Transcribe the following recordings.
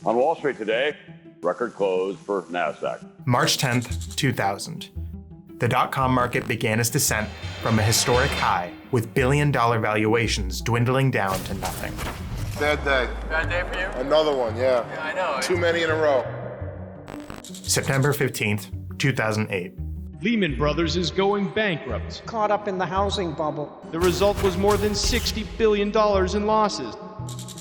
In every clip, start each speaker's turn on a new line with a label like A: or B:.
A: On Wall Street today, record close for NASDAQ.
B: March 10th, 2000. The dot-com market began its descent from a historic high, with billion-dollar valuations dwindling down to nothing.
C: Bad day.
D: Bad day for you?
C: Another one, yeah.
D: Yeah, I know.
C: Too many in a row.
B: September 15th, 2008.
E: Lehman Brothers is going bankrupt.
F: Caught up in the housing bubble.
E: The result was more than $60 billion in losses.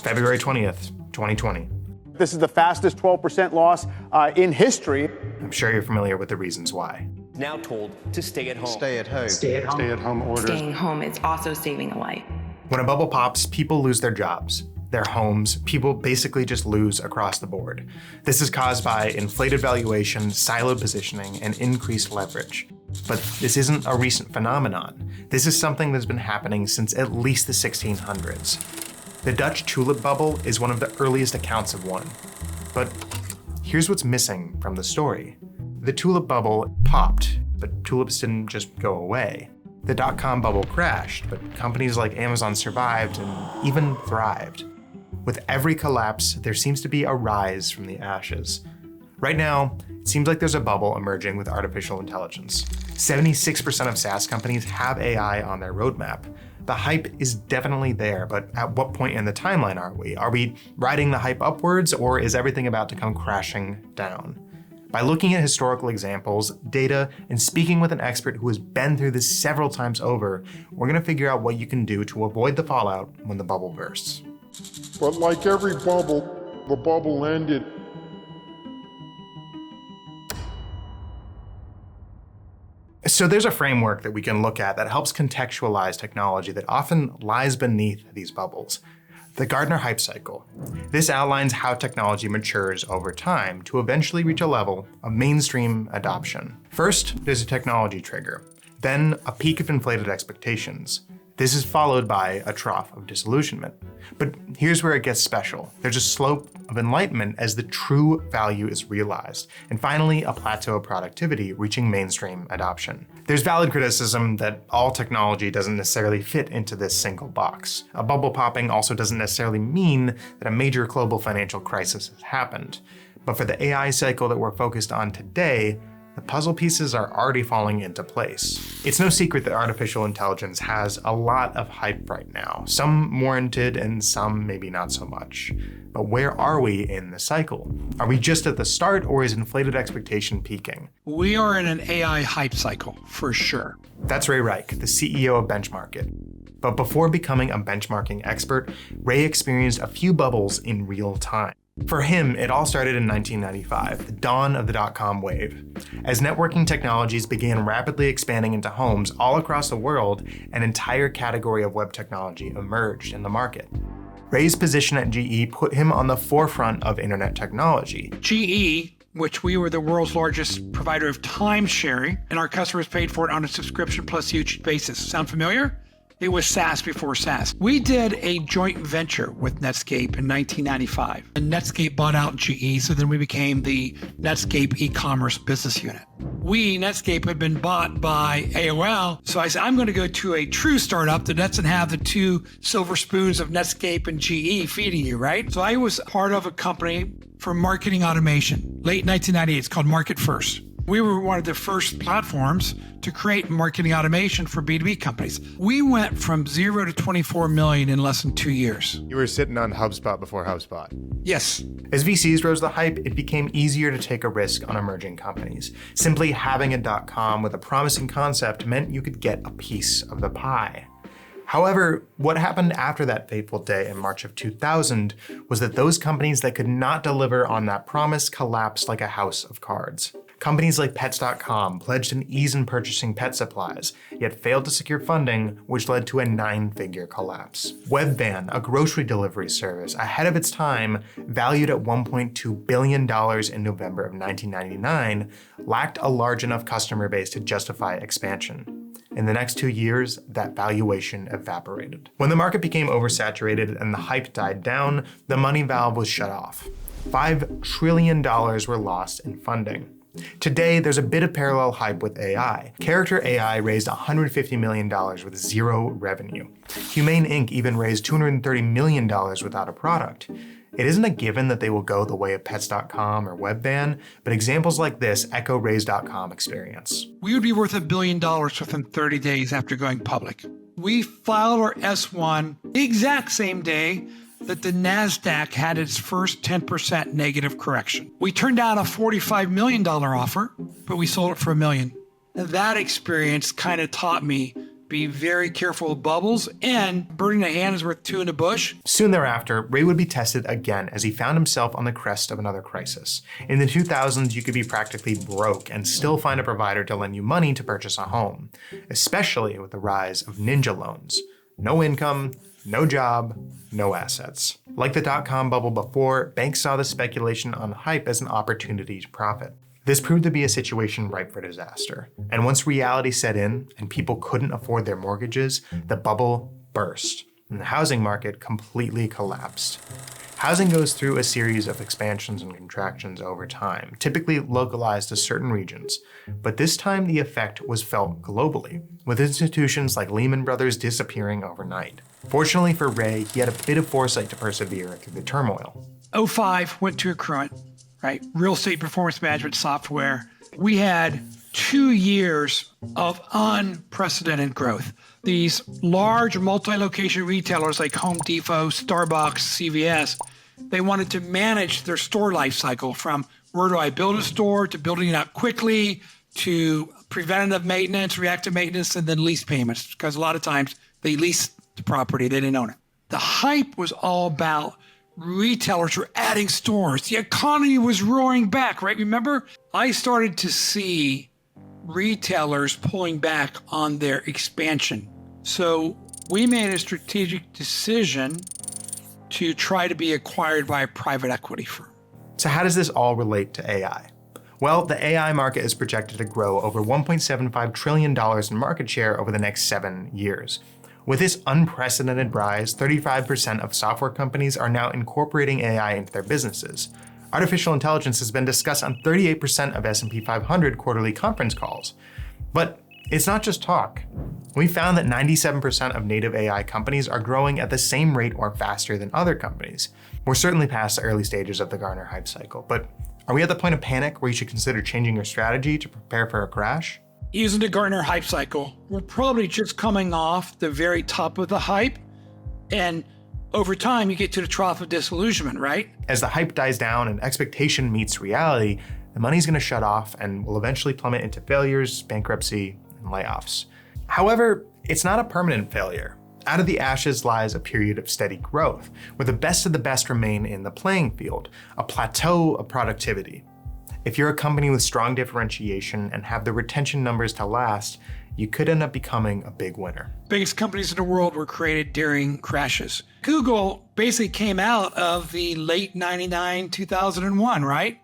B: February 20th, 2020.
G: This is the fastest 12% loss in history.
B: I'm sure you're familiar with the reasons why.
H: Now told to stay at home.
C: Stay at home.
I: Stay at home.
C: Stay at home orders.
I: Staying home is also saving a life.
B: When a bubble pops, people lose their jobs, their homes. People basically just lose across the board. This is caused by inflated valuation, siloed positioning, and increased leverage. But this isn't a recent phenomenon. This is something that's been happening since at least the 1600s. The Dutch tulip bubble is one of the earliest accounts of one. But here's what's missing from the story. The tulip bubble popped, but tulips didn't just go away. The dot-com bubble crashed, but companies like Amazon survived and even thrived. With every collapse, there seems to be a rise from the ashes. Right now, it seems like there's a bubble emerging with artificial intelligence. 76% of SaaS companies have AI on their roadmap. The hype is definitely there, but at what point in the timeline are we? Are we riding the hype upwards, or is everything about to come crashing down? By looking at historical examples, data, and speaking with an expert who has been through this several times over, we're gonna figure out what you can do to avoid the fallout when the bubble bursts.
C: But like every bubble, the bubble ended.
B: So there's a framework that we can look at that helps contextualize technology that often lies beneath these bubbles. The Gartner Hype Cycle. This outlines how technology matures over time to eventually reach a level of mainstream adoption. First, there's a technology trigger, then a peak of inflated expectations. This is followed by a trough of disillusionment. But here's where it gets special. There's a slope of enlightenment as the true value is realized, and finally a plateau of productivity reaching mainstream adoption. There's valid criticism that all technology doesn't necessarily fit into this single box. A bubble popping also doesn't necessarily mean that a major global financial crisis has happened. But for the AI cycle that we're focused on today, the puzzle pieces are already falling into place. It's no secret that artificial intelligence has a lot of hype right now, some warranted and some maybe not so much. But where are we in the cycle? Are we just at the start, or is inflated expectation peaking?
J: We are in an AI hype cycle, for sure.
B: That's Ray Rike, the CEO of Benchmark. But before becoming a benchmarking expert, Ray experienced a few bubbles in real time. For him, it all started in 1995, the dawn of the dot-com wave. As networking technologies began rapidly expanding into homes all across the world, an entire category of web technology emerged in the market. Ray's position at GE put him on the forefront of internet technology.
J: GE, which we were the world's largest provider of time sharing, and our customers paid for it on a subscription plus usage basis. Sound familiar? It was SaaS before SaaS. We did a joint venture with Netscape in 1995. And Netscape bought out GE, so then we became the Netscape e-commerce business unit. We, Netscape, had been bought by AOL, so I said, I'm going to go to a true startup that doesn't have the two silver spoons of Netscape and GE feeding you, right? So I was part of a company for marketing automation. Late 1998, it's called Market First. We were one of the first platforms to create marketing automation for B2B companies. We went from 0 to 24 million in less than 2 years.
C: You were sitting on HubSpot before HubSpot.
J: Yes.
B: As VCs rose the hype, it became easier to take a risk on emerging companies. Simply having a .com with a promising concept meant you could get a piece of the pie. However, what happened after that fateful day in March of 2000 was that those companies that could not deliver on that promise collapsed like a house of cards. Companies like Pets.com pledged an ease in purchasing pet supplies, yet failed to secure funding, which led to a 9-figure collapse. Webvan, a grocery delivery service ahead of its time, valued at $1.2 billion in November of 1999, lacked a large enough customer base to justify expansion. In the next 2 years, that valuation evaporated. When the market became oversaturated and the hype died down, the money valve was shut off. $5 trillion were lost in funding. Today, there's a bit of parallel hype with AI. Character AI raised $150 million with zero revenue. Humane Inc. even raised $230 million without a product. It isn't a given that they will go the way of Pets.com or Webvan, but examples like this echo Ray's .com experience.
J: We would be worth $1 billion within 30 days after going public. We filed our S1 the exact same day that the NASDAQ had its first 10% negative correction. We turned down a $45 million offer, but we sold it for $1 million. That experience kind of taught me be very careful of bubbles, and burning a hand is worth two in a bush.
B: Soon thereafter, Ray would be tested again as he found himself on the crest of another crisis. In the 2000s, you could be practically broke and still find a provider to lend you money to purchase a home, especially with the rise of ninja loans. No income, no job, no assets. Like the dot-com bubble before, banks saw the speculation on hype as an opportunity to profit. This proved to be a situation ripe for disaster. And once reality set in and people couldn't afford their mortgages, the bubble burst and the housing market completely collapsed. Housing goes through a series of expansions and contractions over time, typically localized to certain regions. But this time the effect was felt globally, with institutions like Lehman Brothers disappearing overnight. Fortunately for Ray, he had a bit of foresight to persevere through the turmoil.
J: 2005 went to Accruent. Right? Real estate performance management software. We had 2 years of unprecedented growth. These large multi-location retailers like Home Depot, Starbucks, CVS, they wanted to manage their store life cycle from where do I build a store to building it out quickly to preventative maintenance, reactive maintenance, and then lease payments. Because a lot of times they leased the property, they didn't own it. The hype was all about retailers were adding stores. The economy was roaring back, right? Remember, I started to see retailers pulling back on their expansion. So we made a strategic decision to try to be acquired by a private equity firm.
B: So how does this all relate to AI? Well, the AI market is projected to grow over $1.75 trillion in market share over the next 7 years. With this unprecedented rise, 35% of software companies are now incorporating AI into their businesses. Artificial intelligence has been discussed on 38% of S&P 500 quarterly conference calls. But it's not just talk. We found that 97% of native AI companies are growing at the same rate or faster than other companies. We're certainly past the early stages of the Gartner hype cycle, but are we at the point of panic where you should consider changing your strategy to prepare for a crash?
J: Using the Gartner hype cycle, we're probably just coming off the very top of the hype, and over time you get to the trough of disillusionment, right?
B: As the hype dies down and expectation meets reality, the money's going to shut off and will eventually plummet into failures, bankruptcy, and layoffs. However, it's not a permanent failure. Out of the ashes lies a period of steady growth, where the best of the best remain in the playing field, a plateau of productivity. If you're a company with strong differentiation and have the retention numbers to last, you could end up becoming a big winner.
J: Biggest companies in the world were created during crashes. Google basically came out of the late 99, 2001, right?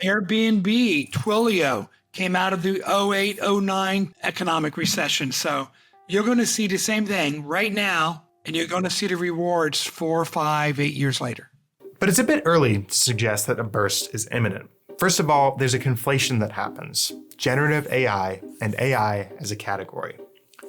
J: Airbnb, Twilio came out of the 08, 09 economic recession. So you're going to see the same thing right now, and you're going to see the rewards 4, 5, 8 years later.
B: But it's a bit early to suggest that a burst is imminent. First of all, there's a conflation that happens. Generative AI and AI as a category.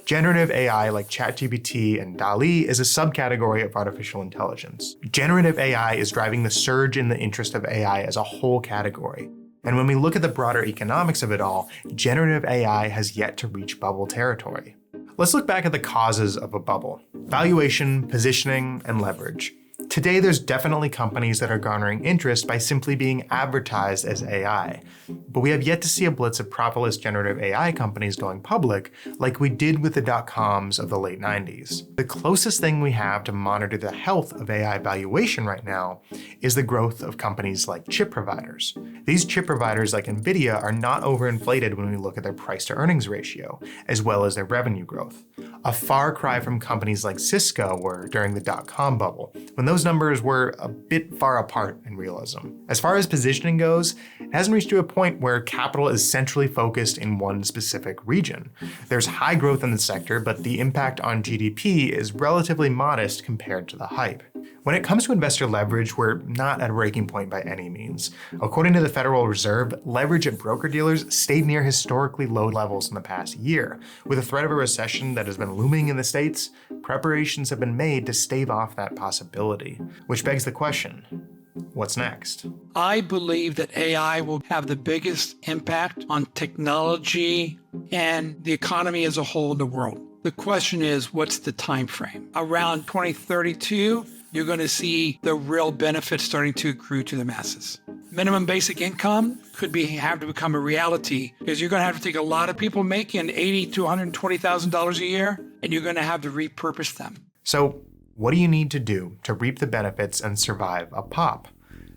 B: Generative AI like ChatGPT and DALL-E is a subcategory of artificial intelligence. Generative AI is driving the surge in the interest of AI as a whole category. And when we look at the broader economics of it all, generative AI has yet to reach bubble territory. Let's look back at the causes of a bubble: valuation, positioning, and leverage. Today, there's definitely companies that are garnering interest by simply being advertised as AI. But we have yet to see a blitz of profitless generative AI companies going public like we did with the dot-coms of the late 90s. The closest thing we have to monitor the health of AI valuation right now is the growth of companies like chip providers. These chip providers like NVIDIA are not overinflated when we look at their price to earnings ratio, as well as their revenue growth. A far cry from companies like Cisco were during the dot-com bubble, when those numbers were a bit far apart in realism. As far as positioning goes, it hasn't reached to a point where capital is centrally focused in one specific region. There's high growth in the sector, but the impact on GDP is relatively modest compared to the hype. When it comes to investor leverage, we're not at a breaking point by any means. According to the Federal Reserve, leverage at broker-dealers stayed near historically low levels in the past year. With the threat of a recession that has been looming in the States, preparations have been made to stave off that possibility. Which begs the question, What's next?
J: I believe that AI will have the biggest impact on technology and the economy as a whole in the world. The question is, what's the time frame? Around 2032, you're going to see the real benefits starting to accrue to the masses. Minimum basic income could have to become a reality because you're going to have to take a lot of people making $80,000 to $120,000 a year, and you're going to have to repurpose them.
B: So what do you need to do to reap the benefits and survive a pop?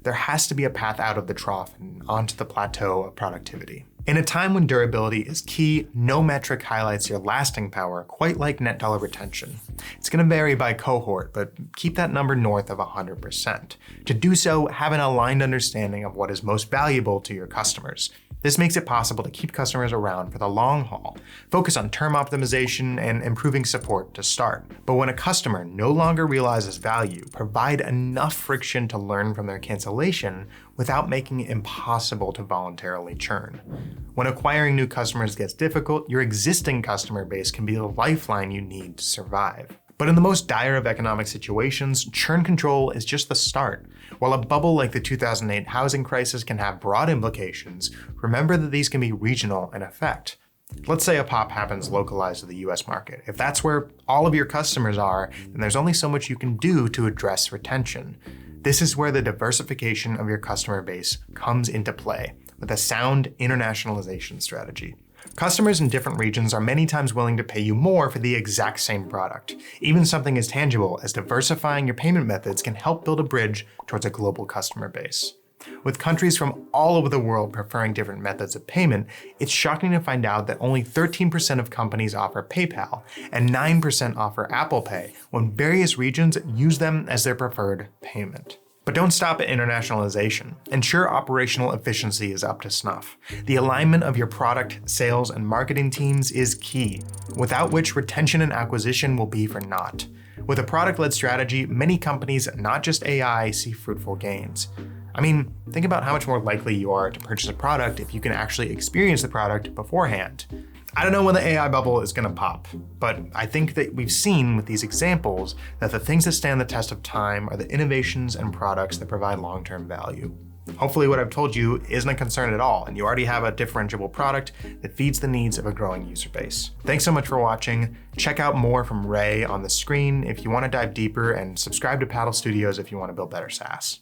B: There has to be a path out of the trough and onto the plateau of productivity. In a time when durability is key, no metric highlights your lasting power quite like net dollar retention. It's going to vary by cohort, but keep that number north of 100%. To do so, have an aligned understanding of what is most valuable to your customers. This makes it possible to keep customers around for the long haul. Focus on term optimization and improving support to start. But when a customer no longer realizes value, provide enough friction to learn from their cancellation without making it impossible to voluntarily churn. When acquiring new customers gets difficult, your existing customer base can be the lifeline you need to survive. But in the most dire of economic situations, churn control is just the start. While a bubble like the 2008 housing crisis can have broad implications, remember that these can be regional in effect. Let's say a pop happens localized to the US market. If that's where all of your customers are, then there's only so much you can do to address retention. This is where the diversification of your customer base comes into play with a sound internationalization strategy. Customers in different regions are many times willing to pay you more for the exact same product. Even something as tangible as diversifying your payment methods can help build a bridge towards a global customer base. With countries from all over the world preferring different methods of payment, it's shocking to find out that only 13% of companies offer PayPal and 9% offer Apple Pay, when various regions use them as their preferred payment. But don't stop at internationalization. Ensure operational efficiency is up to snuff. The alignment of your product, sales, and marketing teams is key, without which retention and acquisition will be for naught. With a product-led strategy, many companies, not just AI, see fruitful gains. I mean, think about how much more likely you are to purchase a product if you can actually experience the product beforehand. I don't know when the AI bubble is going to pop, but I think that we've seen with these examples that the things that stand the test of time are the innovations and products that provide long-term value. Hopefully what I've told you isn't a concern at all, and you already have a differentiable product that feeds the needs of a growing user base. Thanks so much for watching. Check out more from Ray on the screen if you want to dive deeper, and subscribe to Paddle Studios if you want to build better SaaS.